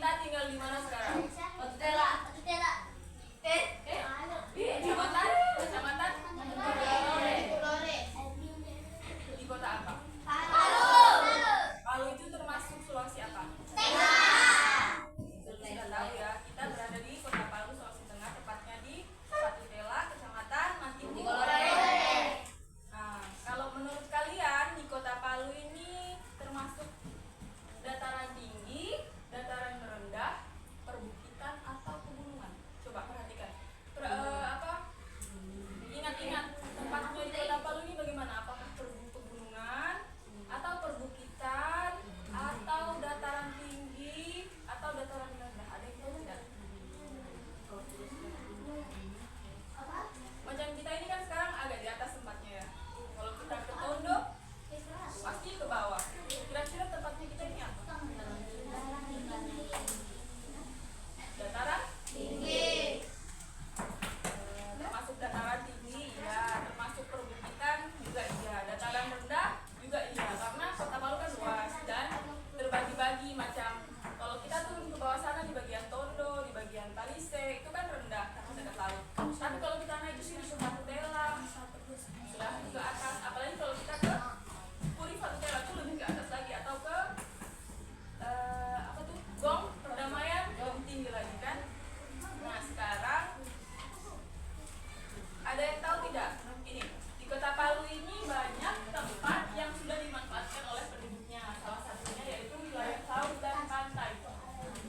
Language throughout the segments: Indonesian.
Anda tinggal di mana sekarang? Otutela. Di kecamatan? Kecamatan? Di kota apa? Palu itu termasuk Sulawesi apa? Sudah tahu ya, kita berada di Kota Palu, Sulawesi Tengah, tepatnya di Patutela, Kecamatan Mantinggorore. Nah, kalau menurut kalian di Kota Palu ini termasuk dataran tinggi, dataran rendah, perbukitan atau pegunungan? Coba perhatikan. Ingat-ingat tempatnya di Kota Palu ini bagaimana? Apakah pegunungan atau perbukitan atau dataran tinggi atau dataran rendah? Ada yang tahu tidak? Macam kita ini kan sekarang agak di atas tempatnya ya. Kalau kita ke Tondo pasti ke bawah. Kira-kira tempatnya kita ini apa? Dataran tinggi. Termasuk dataran tinggi, iya. Termasuk perbukitan juga iya. Dataran rendah juga iya. Karena Kota Palu kan luas dan terbagi-bagi macam. Kalau kita turun ke bawah sana di bagian Tondo, di bagian Talise itu kan rendah karena dekat laut. Tapi kalau kita naik ke sini ke Patutela, sudah ke atas. Apalagi kalau kita ke Puri Patutela itu lebih ke atas lagi atau ke Gong Perdamaian, lebih tinggi lagi kan. Nah sekarang ada yang tahu tidak? Ini di Kota Palu ini banyak tempat yang sudah dimanfaatkan oleh penduduknya. Salah satunya yaitu wilayah laut dan pantai.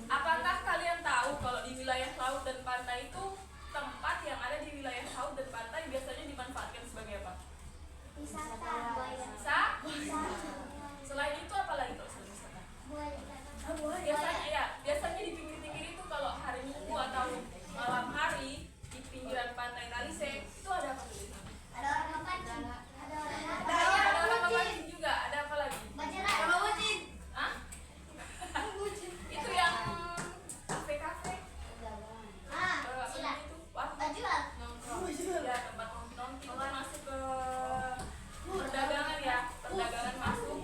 Apakah kalian tahu kalau di wilayah laut dan pantai itu tempat yang ada di wilayah laut dan pantai biasanya dimanfaatkan sebagai apa? Wisata. Selain itu apa lagi kalau selain wisata? Biasanya di pinggir-pinggir itu kalau hari Minggu atau malam hari di pinggiran pantai Talise itu ada apa tuh? Ada orang mapancing. Ada orang mapancing juga. Ada apa lagi? Hah? Itu yang kafe-kafe. Silat. Itu warna nongkrong. Ya tempat nongkrong itu masuk ke perdagangan ya. Perdagangan masuk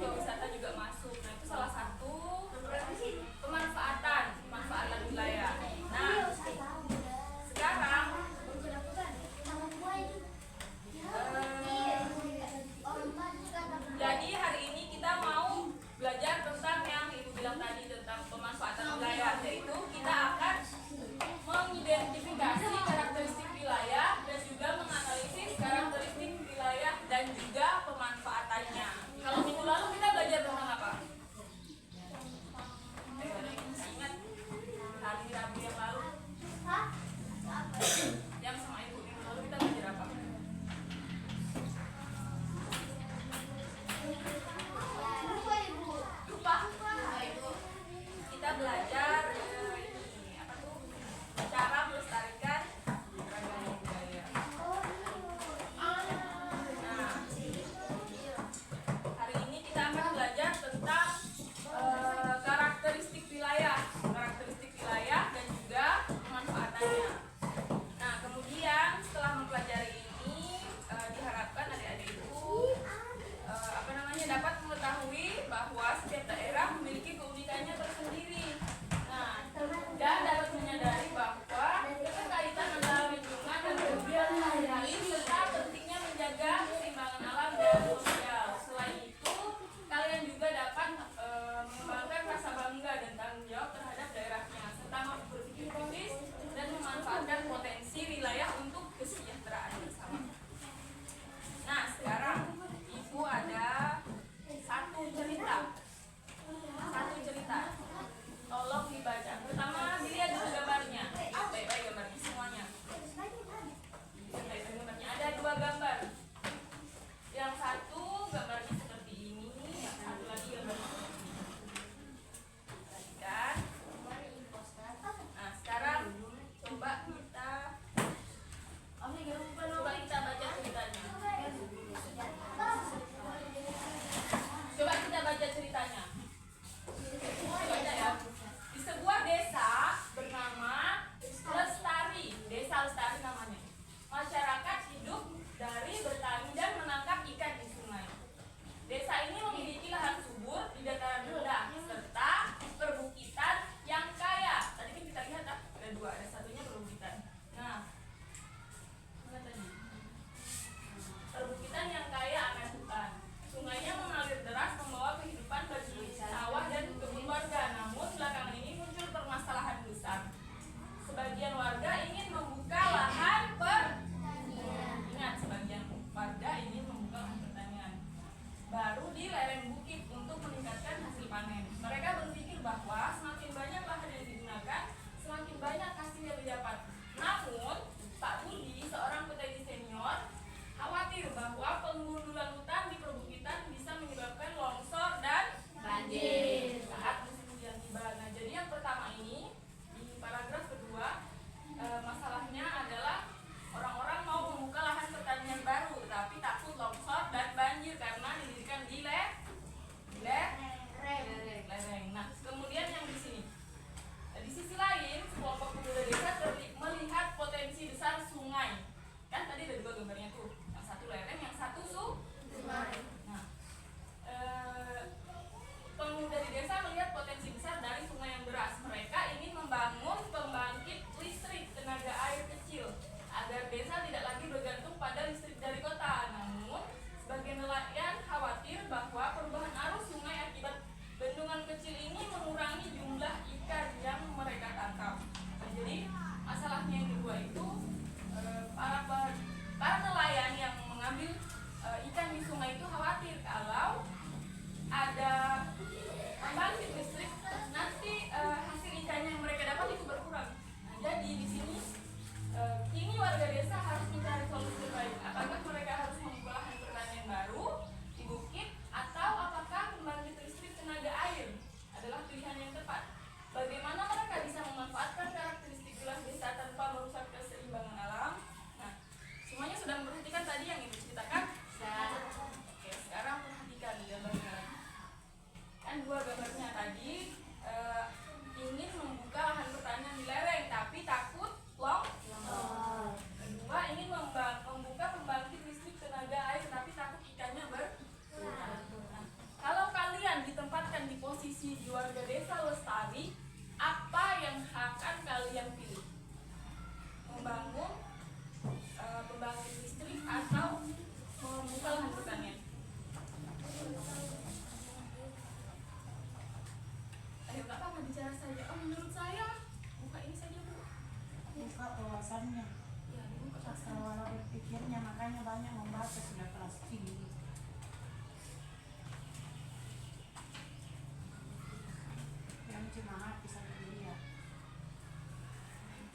maaf bisa berdiri ya.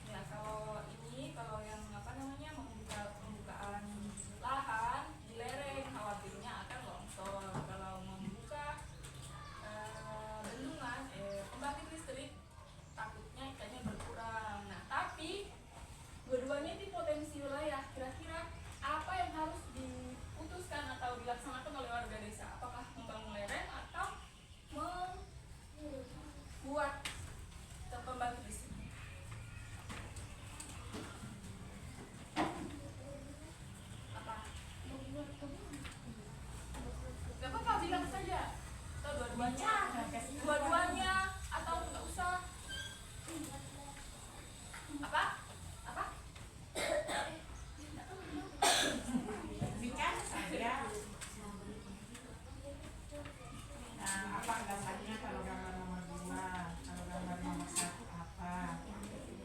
Ya kalau yang apa namanya pembukaan lahan di lereng khawatirnya akan longsor. Kalau membuka bendungan pembangkit listrik takutnya ikannya berkurang. Nah tapi dua-duanya di potensi wilayah, kira-kira apa yang harus diputuskan atau dilaksanakan oleh warga desa? Apakah membangun lereng atau membuat pembangkit listrik? Apa? Gak apa-apa, bilang saja. Atau dua-duanya? Dua-duanya atau nggak usah? Apa? Apa? Bicara saja. Nah, apa dasarnya kalau gambar nomor 2, kalau gambar nomor 1 apa?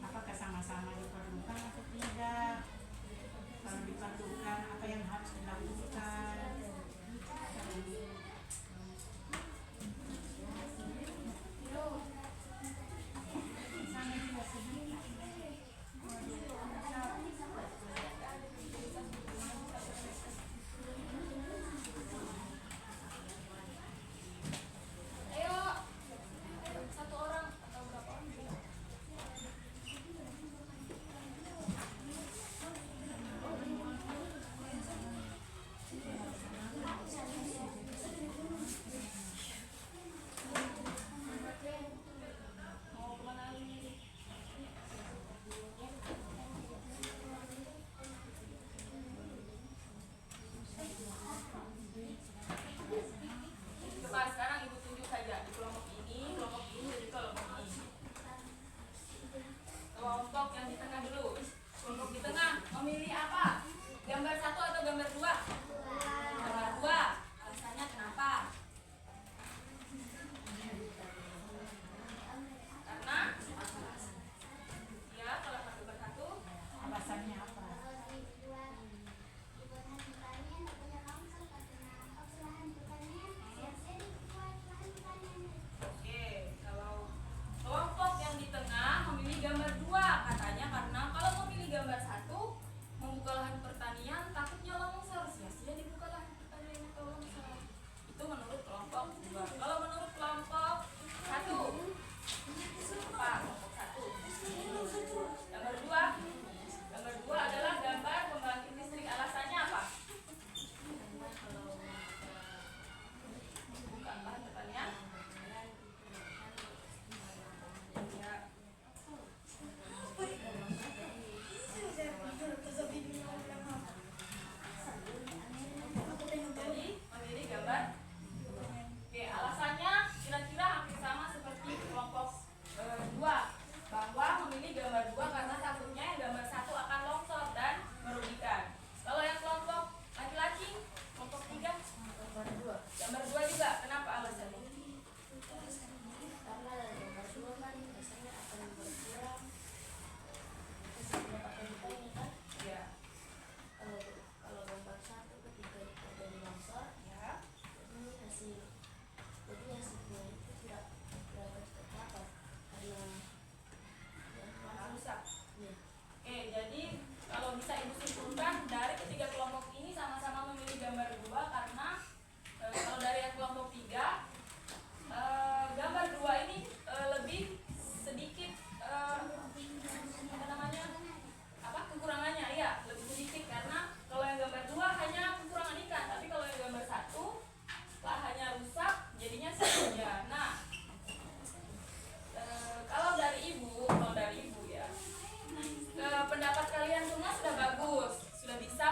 Apakah sama-sama diperlukan atau tidak? Kalau diperlukan, apa yang harus dilakukan? Sama juga sedikit. Ayo, satu orang atau berapa orang juga? Mau kemana lagi? Coba sekarang ibu tunjuk saja di kelompok ini jadi kelompok ini. Kelompok yang di tengah dulu. Kelompok di tengah memilih apa? Gambar 1 atau gambar 2? Gambar 2. Alasannya kenapa? Karena ya kalau gambar 1 Alasannya apa? oke, kalau kelompok yang di tengah memilih gambar 2 katanya karena kalau memilih gambar 1 membuka lahan pertanian takutnya longsor, sia-sia dibuka lahan pertanian atau longsor. Itu menurut kelompok 2. Kalau menurut kelompok 1 apa? Kelompok 1 gambar 2. Gambar 2 adalah gambar pembangkit listrik. Alasannya apa? Buka lahan pertanian. Ya. Jadi memilih gambar. Oke, alasannya kira-kira hampir sama seperti kelompok 2, bahwa memilih gambar 2 karena takutnya yang gambar 1 akan longsor dan merugikan. Kalau yang kelompok laki-laki, kelompok 3, gambar 2 juga. Kenapa alasannya? Karena gambar 2 kan biasanya akan berkurang beberapa kehidupan ini kan. Ya. Kalau gambar 1 ketika terjadi longsor, Ya. jadi hasilnya itu tidak dapat terdapat karena Nah, rusak. ya, Oke, jadi kalau bisa ibu simpulkan dari ketiga kelompok ini sama-sama memilih gambar 2 karena kalau dari yang kelompok 3 gambar 2 ini lebih sedikit apa namanya? Kekurangannya ya, lebih sedikit karena kalau yang gambar 2 hanya kekurangan ikan, tapi kalau yang gambar 1 lahannya rusak jadinya saja. Nah, kalau dari ibu ya, pendapat kalian semua sudah bagus, sudah bisa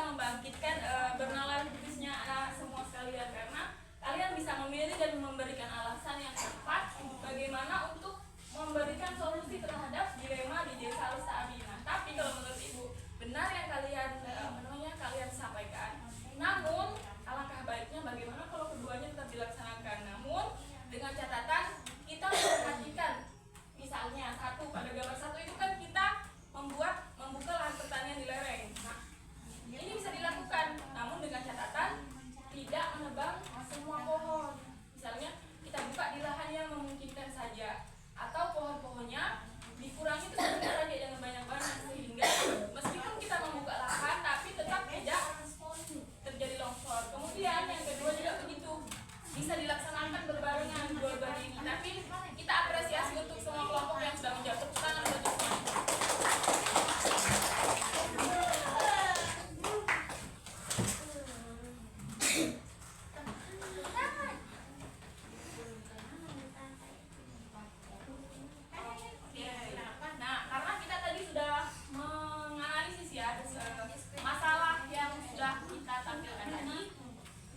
membangkitkan bernalar kritisnya semua sekalian karena kalian bisa memilih dan memberikan alasan yang tepat bagaimana untuk memberikan solusi terhadap dilema di desa Lestari. Nah, tapi kalau menurut ibu benar yang kalian sampaikan, namun alangkah baiknya bagaimana kalau keduanya tetap dilaksanakan, namun dengan catatan kita memperhatikan misalnya pada gambar 1 itu kan kita membuka lahan pertanian di lereng. Nah, ini bisa dilakukan namun dengan catatan tidak menebang semua pohon. tapi kita apresiasi untuk semua kelompok yang sudah menjawab. Tepuk tangan buat semuanya. Nah, karena kita tadi sudah menganalisis ya masalah yang sudah kita tampilkan tadi,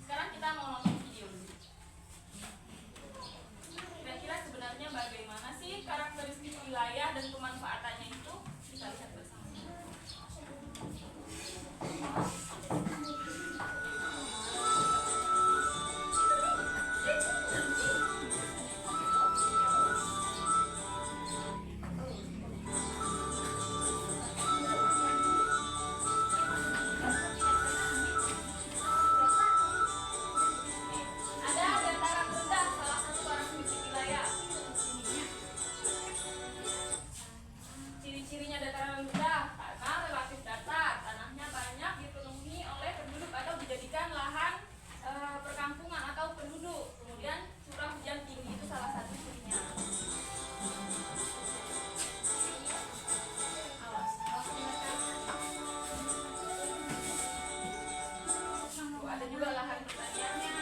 sekarang kita mau nonton video. Kira-kira sebenarnya bagaimana sih karakteristik wilayah dan pemanfaatannya itu? Kita lihat bersama. Ada dataran rendah, salah satu karakteristik wilayah. Ciri-cirinya dataran rendah karena relatif datar, tanahnya banyak dipenuhi oleh penduduk atau dijadikan lahan perkampungan atau penduduk. Kemudian curah hujan tinggi itu salah satu cirinya. Awas. Tuh, ada juga lahan pertaniannya.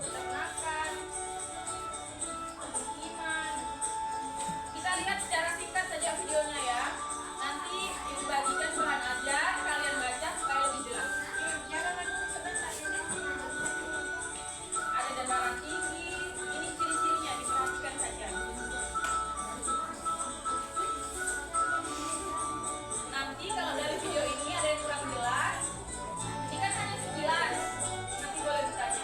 Peternakan, pemukiman. Kita lihat secara singkat saja videonya ya. Nanti dibagikan bahan ajar, kalian baca supaya lebih jelas. Ada dataran tinggi, ini ciri-cirinya diperhatikan saja. Nanti kalau dari video ini ada yang kurang jelas, ini kan hanya sekilas, nanti boleh ditanya.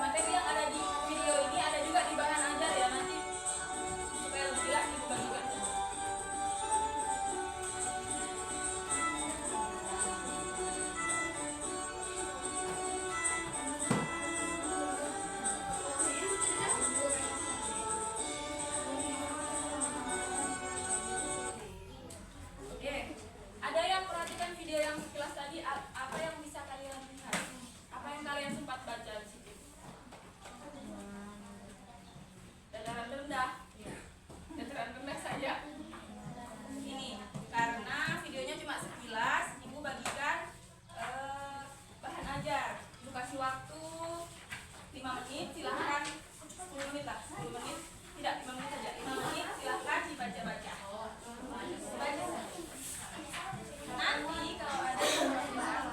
Materi yang ada di video ini ada juga di bahan ajar ya, nanti supaya lebih jelas dibagikan. Oke, ada yang perhatikan video yang sekilas tadi, apa yang bisa kalian lihat? Apa yang kalian sempat baca di situ? Dataran rendah. Dataran rendah saja. Ini karena videonya cuma sekilas, ibu bagikan bahan ajar. Ibu kasih waktu 5 menit, silahkan 10 menit lah, 10 menit. Tidak, 5 menit saja. 5 menit silahkan dibaca-baca. Baca saja. Nanti kalau ada yang kurang,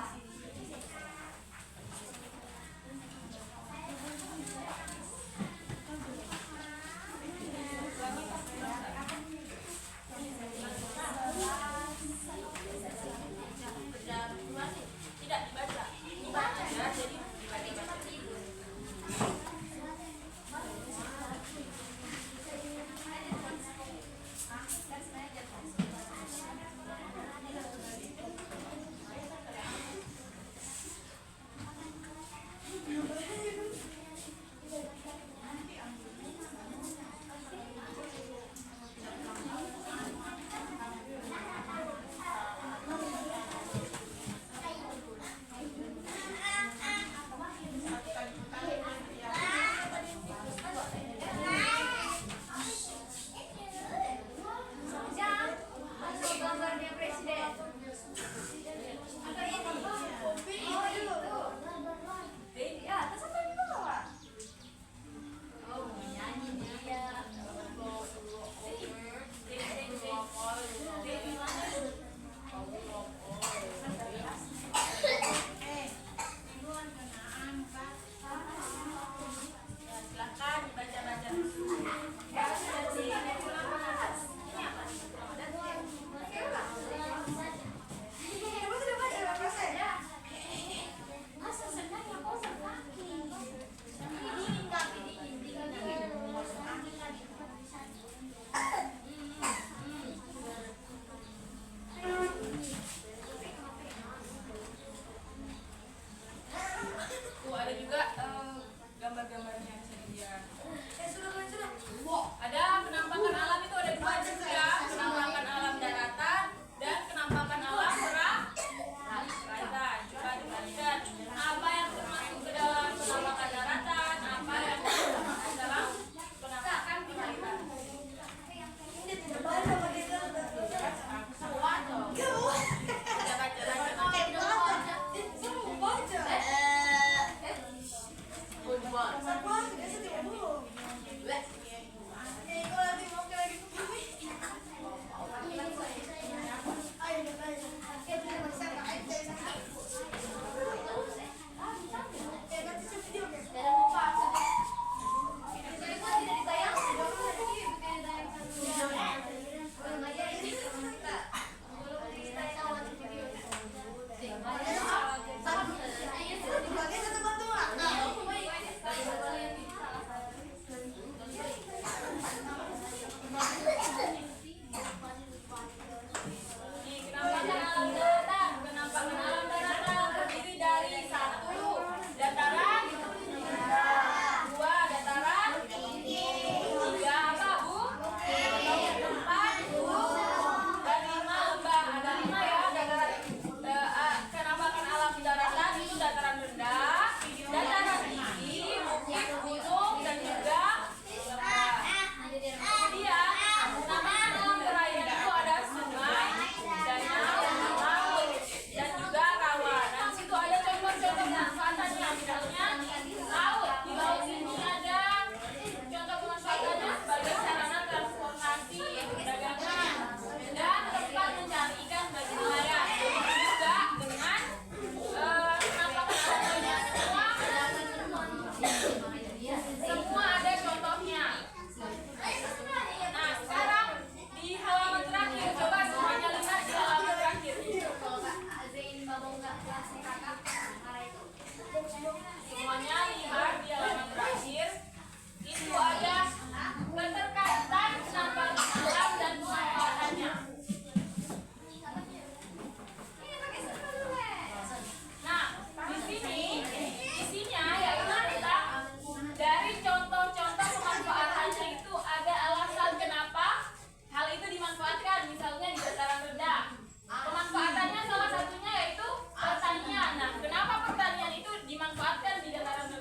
tidak dibaca. Dibaca ya, jadi dibaca. Pemanfaatan di dataran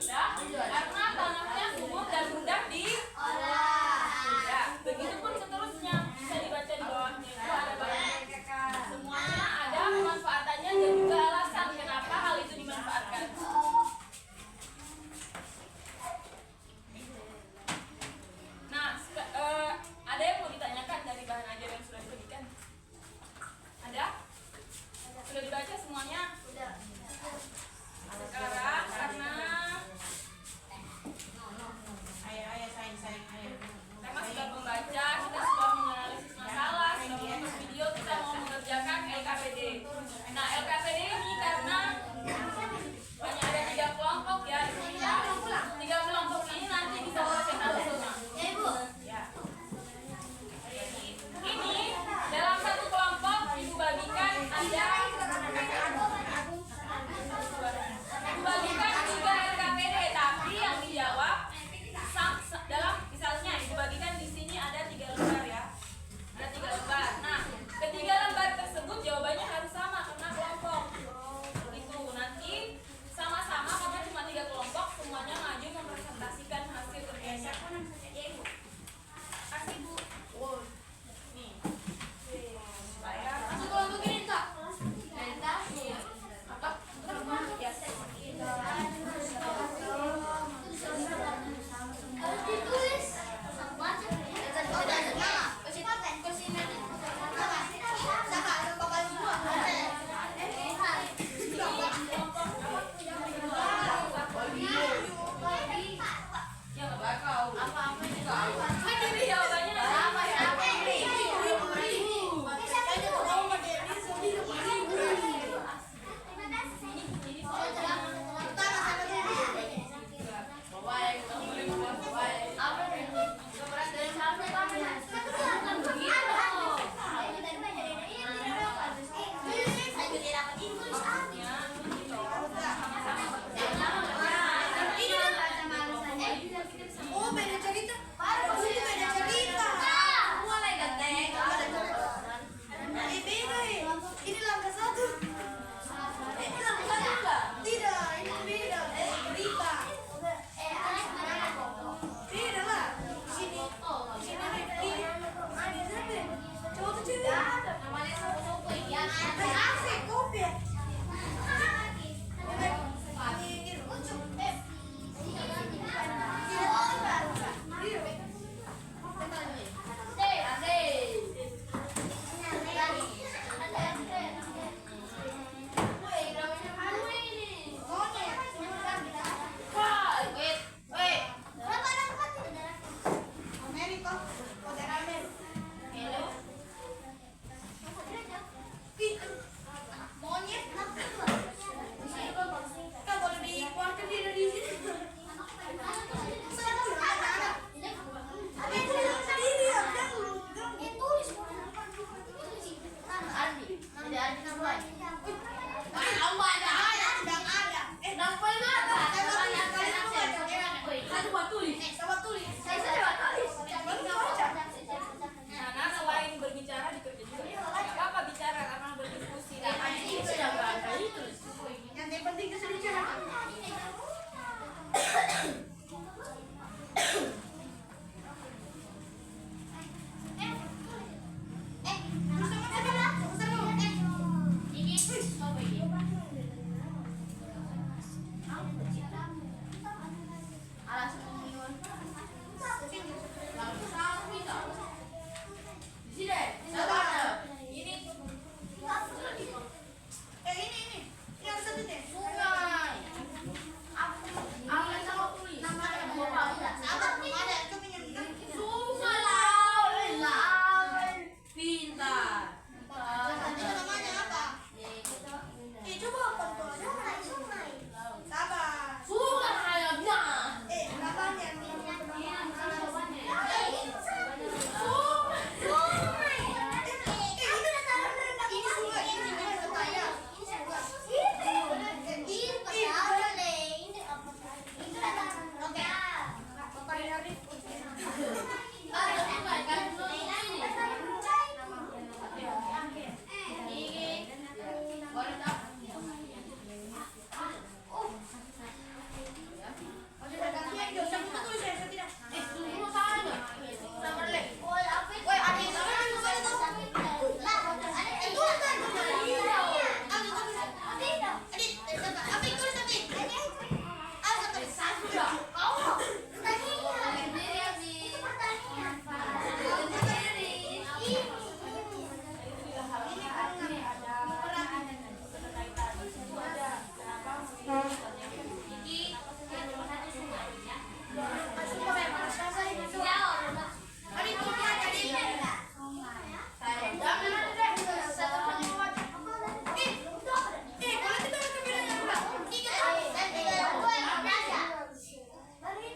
Dari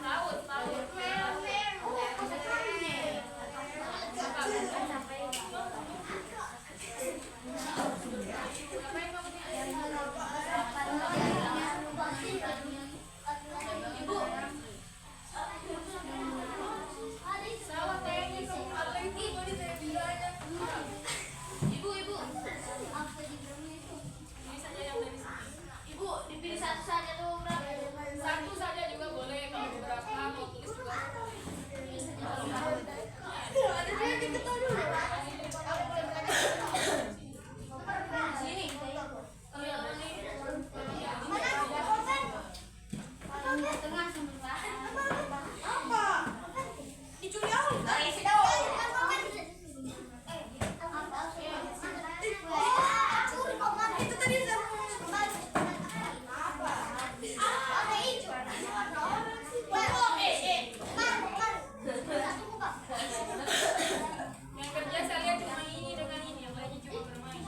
Laut, laut. Ngapain kamu nih? Ibu. Sawah tehnya kamu apa itu? Tadi saya bilang aja. Ibu, ibu. Ini saja yang dari sini. Ibu, dipilih satu saja tuh berapa? Satu saja juga boleh. Kalau beberapa mau tulis juga boleh. Sini. Dicuri itu tadi yang kerja saya lihat cuma ini dengan ini, yang lainnya cuma bermain.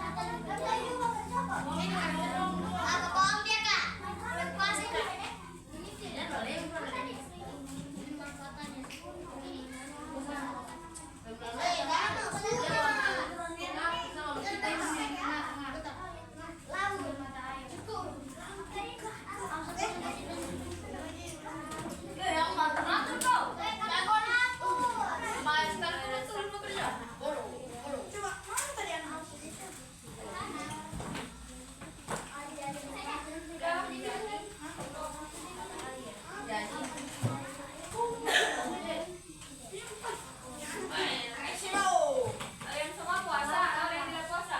Kalian semua puasa, kalian tidak puasa?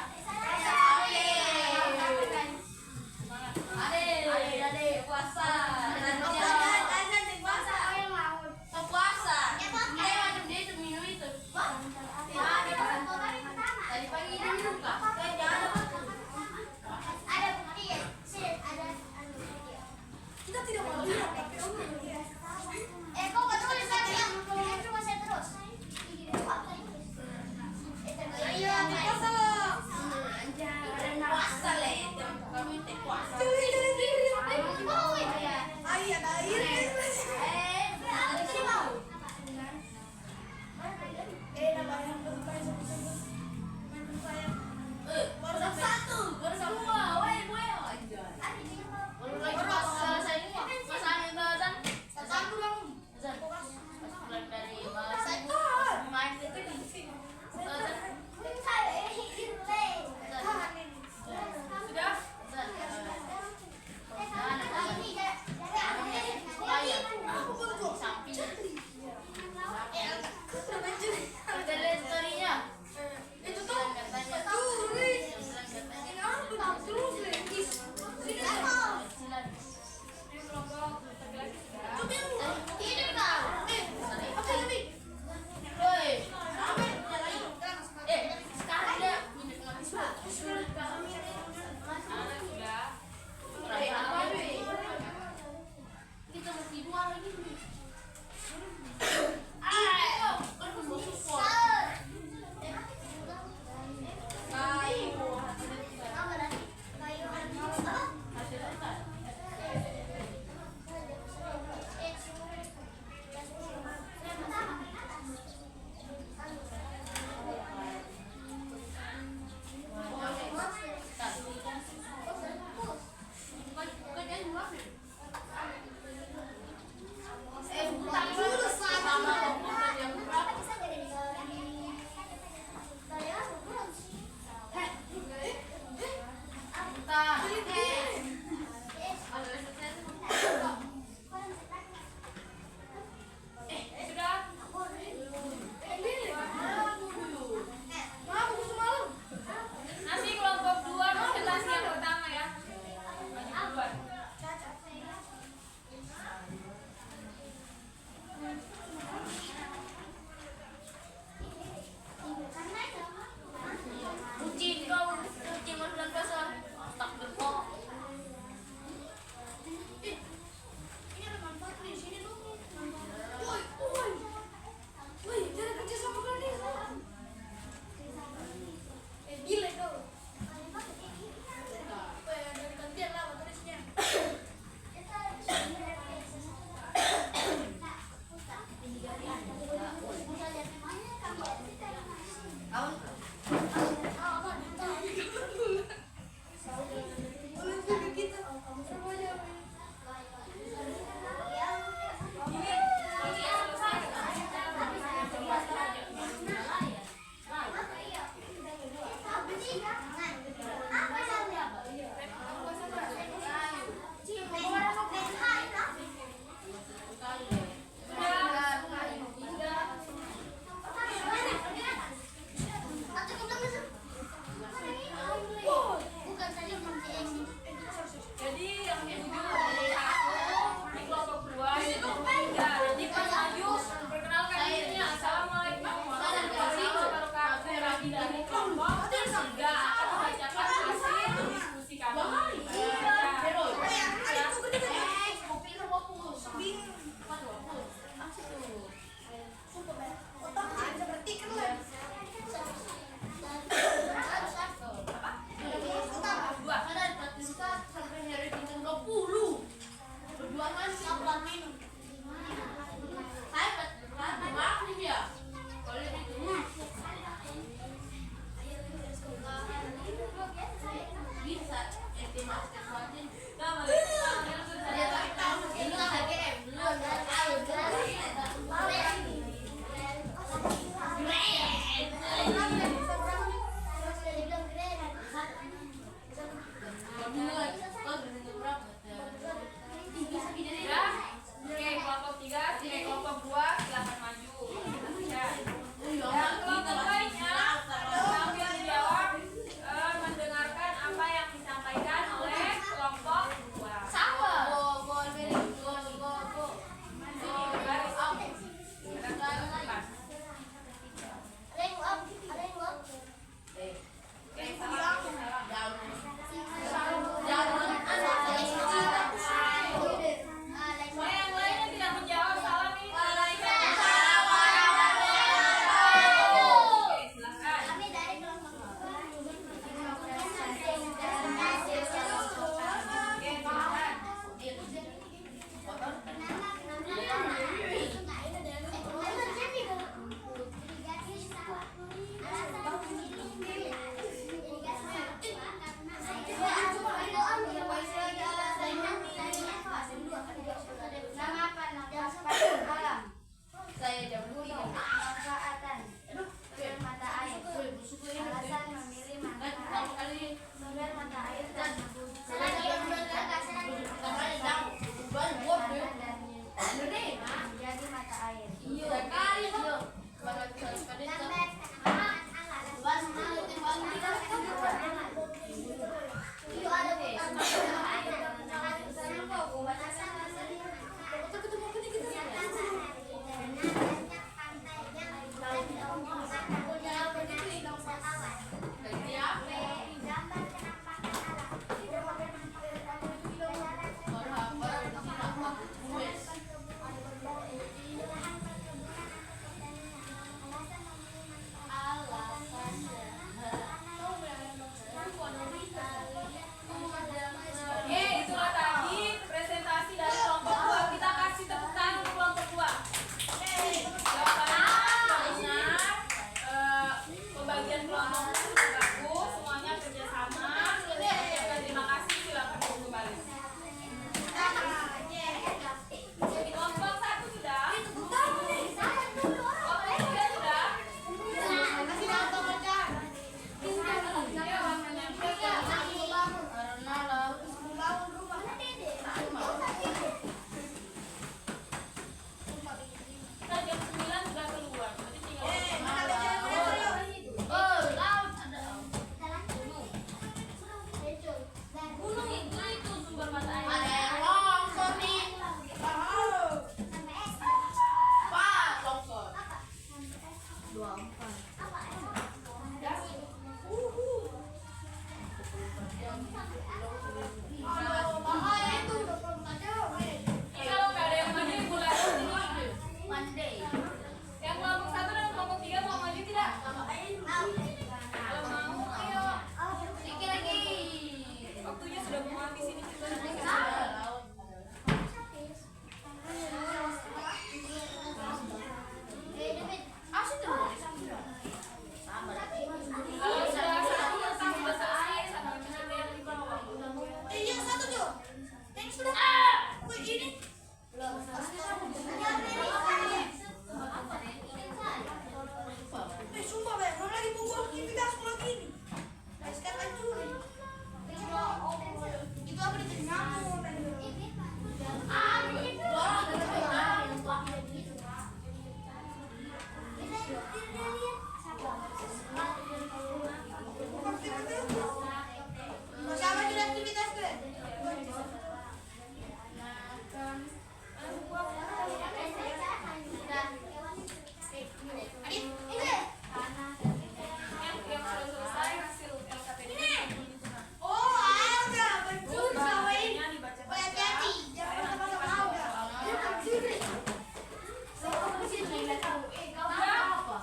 Kita tidak mau lihat, tapi om lihat. Kok nggak tulis lagi ya? Cuma saya terus. Ayo, puasa loh. Puasa le, kamu itu puasa. Air, ada air. Nama yang berupaya sebut-sebut. Baru satu. Baru semua, woi gue aja. Baru lagi selesai ini masakan itu dan Satu dong. pas pulang dari main itu di sini. Sudah?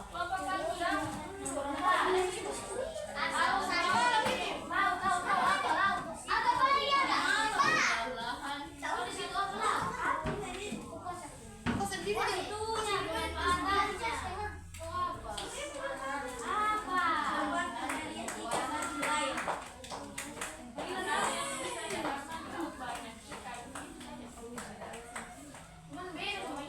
Kelompok satu dan Cuman beda sama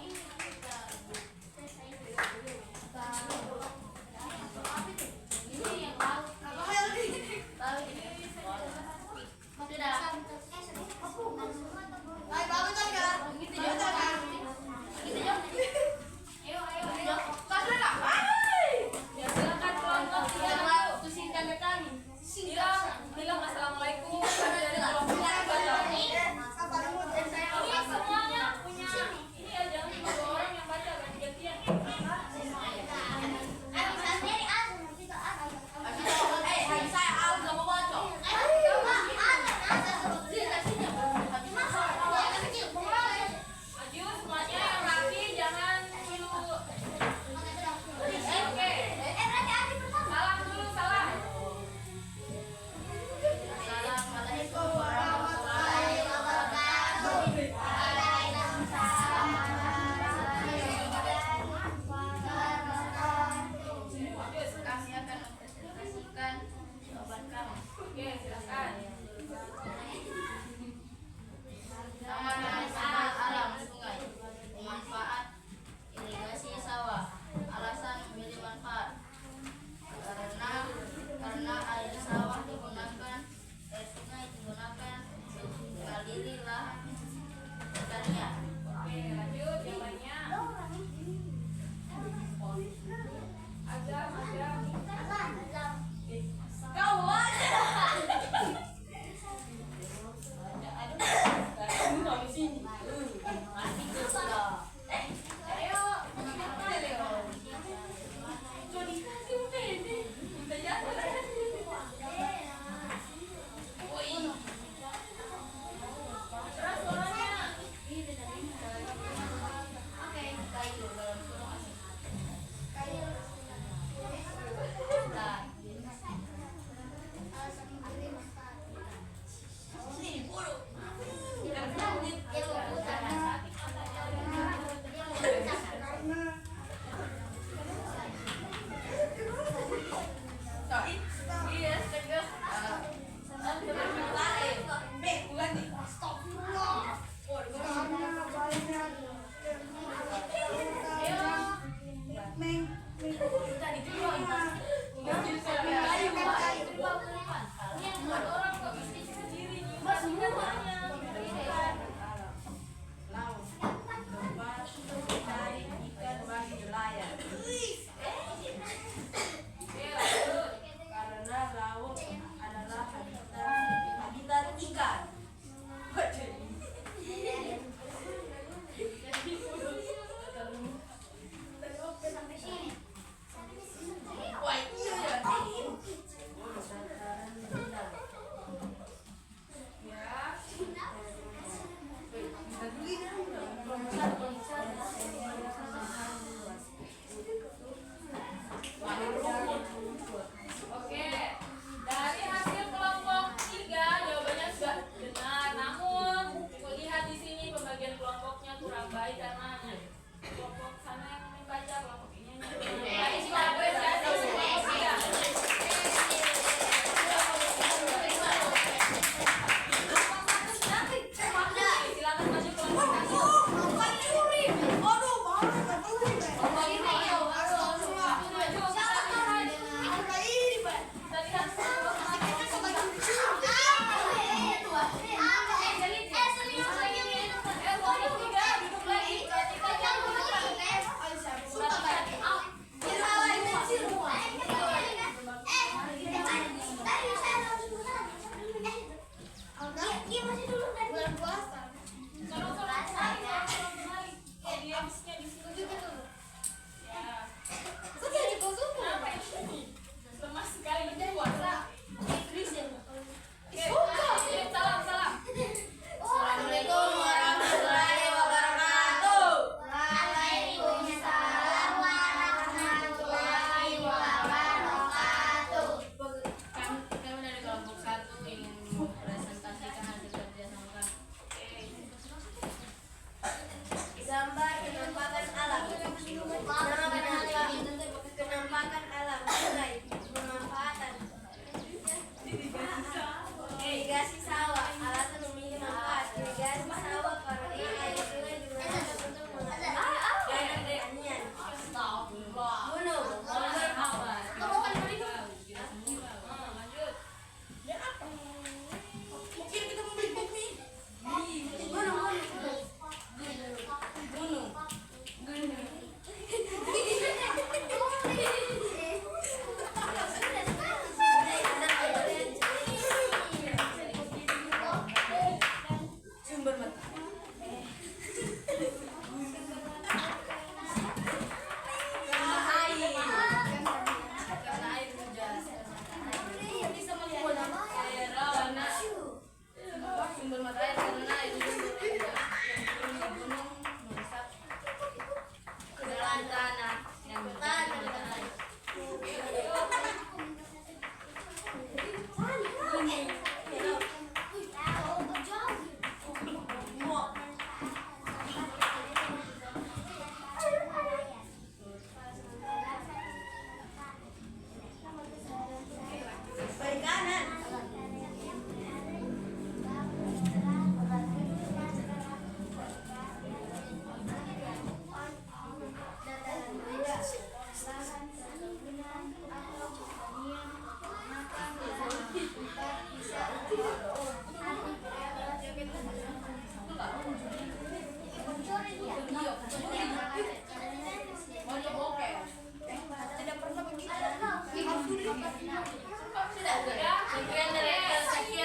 Sekian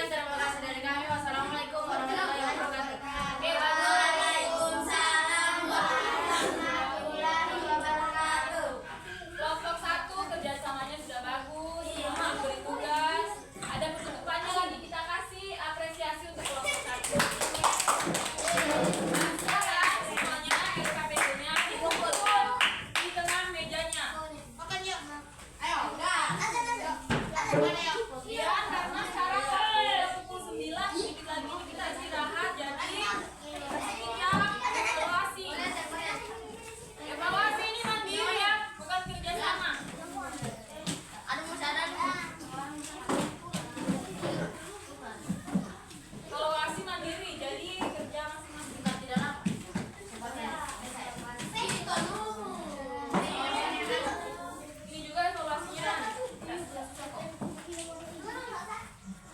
terima kasih dari kami. Wassalamualaikum warahmatullahi wabarakatuh. Waalaikumsalam warahmatullahi wabarakatuh. Kelompok 1 kerjasamanya sudah bagus, semua diberi tugas. Ada penutupannya lagi, kita kasih apresiasi untuk kelompok 1. Nah, sekarang semuanya RKPD-nya dikumpulkan di tengah mejanya. Makan yuk. Ayo, dah. Iya, karena sekarang udah pukul 9, sedikit lagi kita istirahat, jadi kita evaluasi. Evaluasi ini mandiri ya, bukan kerjasama. Aduh, mau sadar. Evaluasi mandiri, jadi kerja masing-masing. Kita tidak lama. Ini juga evaluasinya. Ya, susah-susah kok.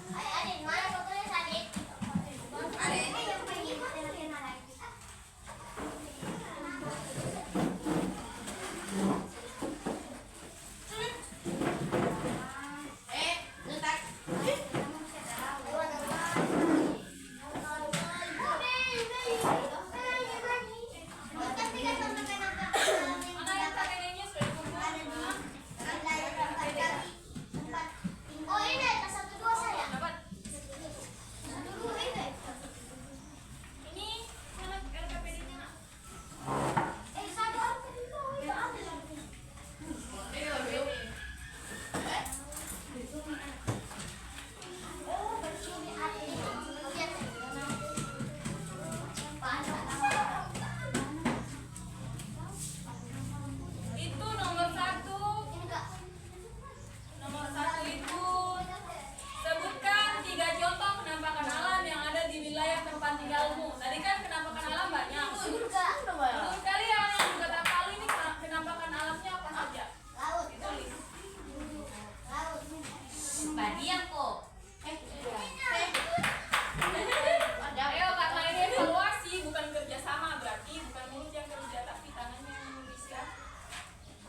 Adik, mana fotonya tadi? Letak. Mana yang KPD-nya sudah dikumpulkan? Oh ini tas 1 2 saya. Dapat. Dulu ini. Ini mana RKPD-nya? Nak? Satu apa itu? Itu ada. Oh, bercumi ada. Lihat. Itu nomor 1. Ini enggak. Nomor 1 itu sebutkan 3 contoh penampakan alam yang ada di wilayah tempat tinggalmu. Tadi kan penampakan alam banyak. Surga. Menurut kalian yang juga tak kali ini penampakan alamnya apa saja? Laut. Ditulis. Laut. Badiang kok. Ayo, karena ini evaluasi bukan kerjasama, berarti bukan mulut yang kerja tapi tangannya yang menulis ya.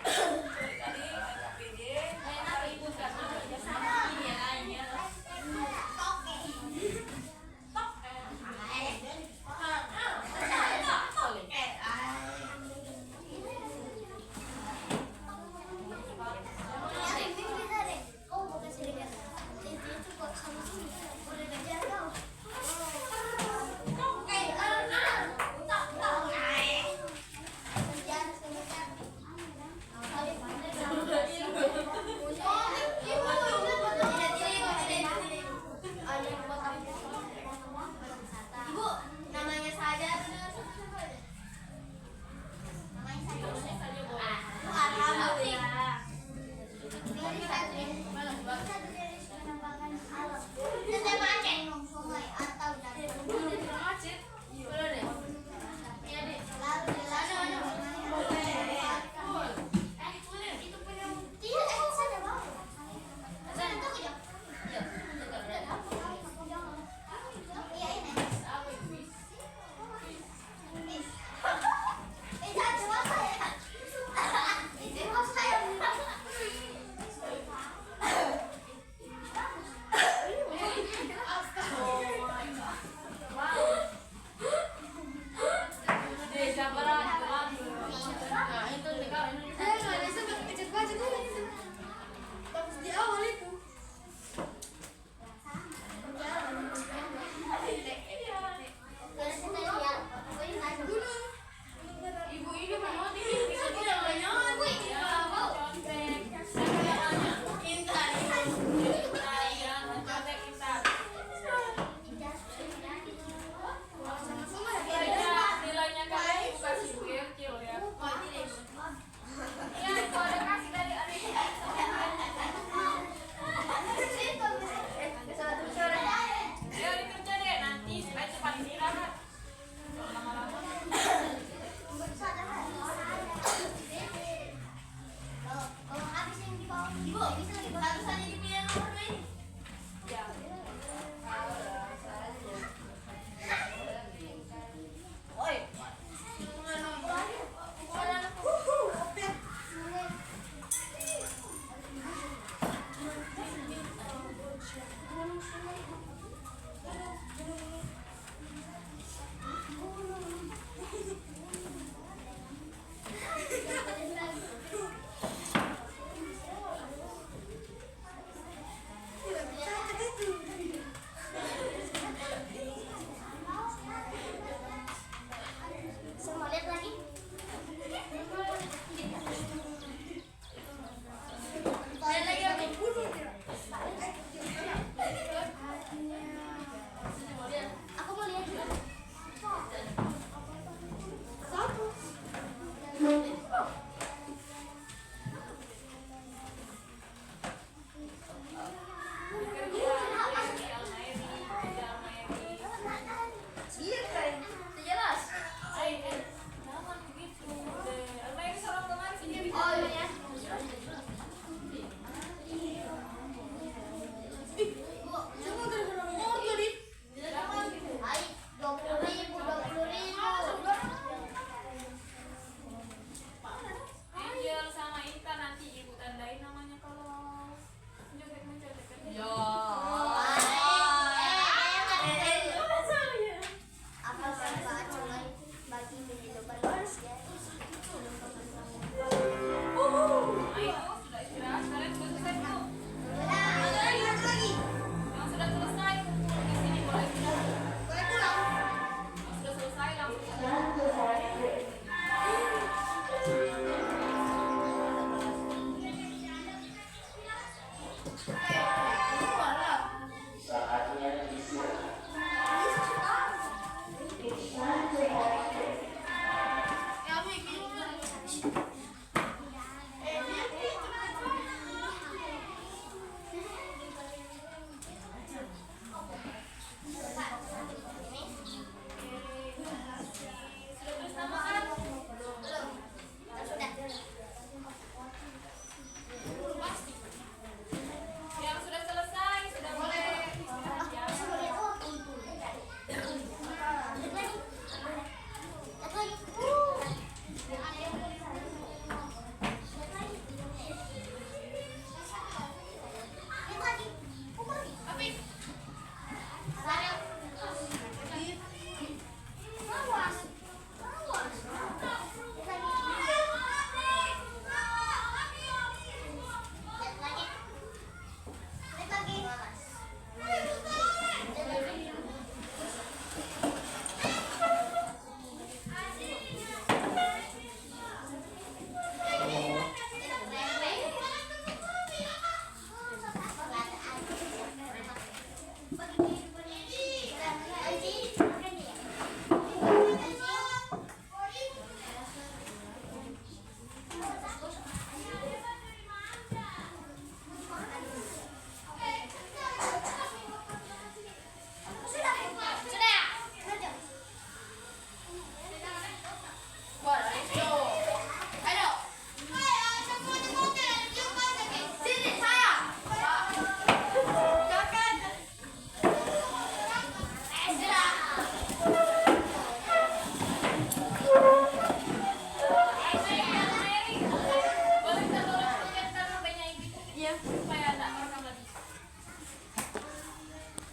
Dari tadi RKPD ribut karena kerjasama. Iya. Oh, bukan sedikit. Itu kok sama sini. Udah kejar kau. Ibu, namanya saja. Namanya saja. Alhamdulillah. Dari satu dari penampakan alam. Itu tema Aceh. Sungai atau danau. Aceh. Boleh deh. Iya deh. Lalu itu punya tidak sana bang. Sana tuh aja. Iya. Iya ini. Apa itu? Jangan cuma saya. Itu cuma saya. Desa berapa?